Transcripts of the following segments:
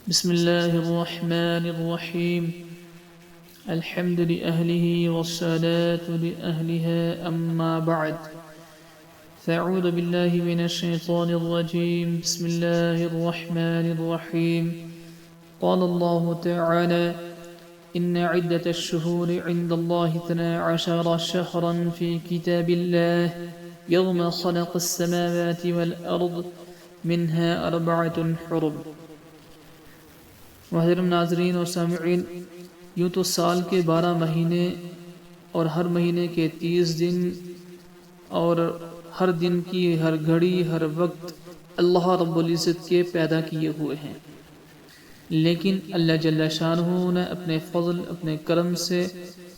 بسم الله الرحمن الرحيم. الحمد لأهله والصلاة لأهلها أما بعد. فأعوذ بالله من الشيطان الرجيم. بسم الله الرحمن الرحيم. قال الله تعالى: إن عدة الشهور عند الله 12 شهرا في كتاب الله يوم خلق السماوات والأرض منها 4 حرم. محترم ناظرین اور سامعین، یوں تو سال کے 12 مہینے اور ہر مہینے کے 30 دن اور ہر دن کی ہر گھڑی ہر وقت اللہ رب العزت کے پیدا کیے ہوئے ہیں، لیکن اللہ جل شانہ نے اپنے فضل اپنے کرم سے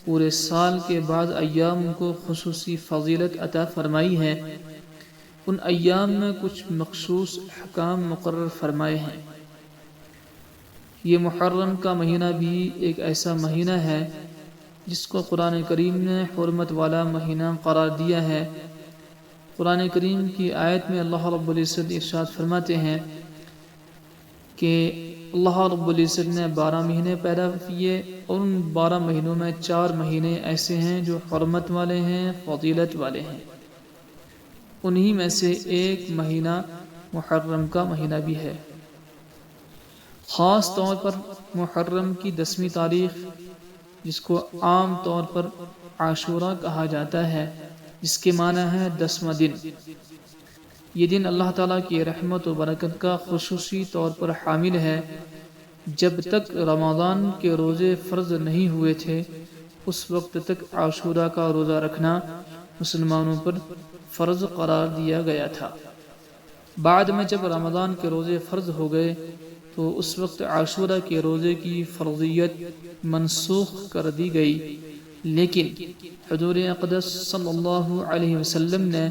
پورے سال کے بعد ایام کو خصوصی فضیلت عطا فرمائی ہے۔ ان ایام میں کچھ مخصوص احکام مقرر فرمائے ہیں۔ یہ محرم کا مہینہ بھی ایک ایسا مہینہ ہے جس کو قرآن کریم نے حرمت والا مہینہ قرار دیا ہے۔ قرآن کریم کی آیت میں اللہ رب العزت ارشاد فرماتے ہیں کہ اللہ رب العزت نے 12 مہینے پیدا کیے اور ان 12 مہینوں میں 4 مہینے ایسے ہیں جو حرمت والے ہیں، فضیلت والے ہیں۔ انہی میں سے ایک مہینہ محرم کا مہینہ بھی ہے۔ خاص طور پر محرم کی 10ویں تاریخ، جس کو عام طور پر عاشورا کہا جاتا ہے، جس کے معنی ہے 10واں دن۔ یہ دن اللہ تعالیٰ کی رحمت و برکت کا خصوصی طور پر حامل ہے۔ جب تک رمضان کے روزے فرض نہیں ہوئے تھے، اس وقت تک عاشورا کا روزہ رکھنا مسلمانوں پر فرض قرار دیا گیا تھا۔ بعد میں جب رمضان کے روزے فرض ہو گئے تو اس وقت عاشورا کے روزے کی فرضیت منسوخ کر دی گئی، لیکن حضور اقدس صلی اللہ علیہ وسلم نے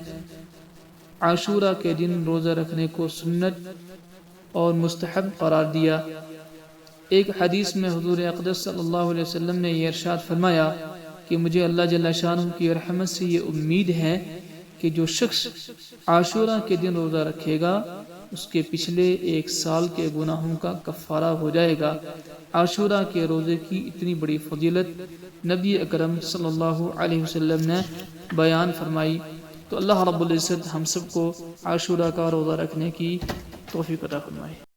عاشورا کے دن روزہ رکھنے کو سنت اور مستحب قرار دیا۔ ایک حدیث میں حضور اقدس صلی اللہ علیہ وسلم نے یہ ارشاد فرمایا کہ مجھے اللہ جل شانہ کی رحمت سے یہ امید ہے کہ جو شخص عاشورا کے دن روزہ رکھے گا اس کے پچھلے 1 سال کے گناہوں کا کفارہ ہو جائے گا۔ عاشورا کے روزے کی اتنی بڑی فضیلت نبی اکرم صلی اللہ علیہ وسلم نے بیان فرمائی، تو اللہ رب العزت ہم سب کو عاشورا کا روزہ رکھنے کی توفیق عطا فرمائے۔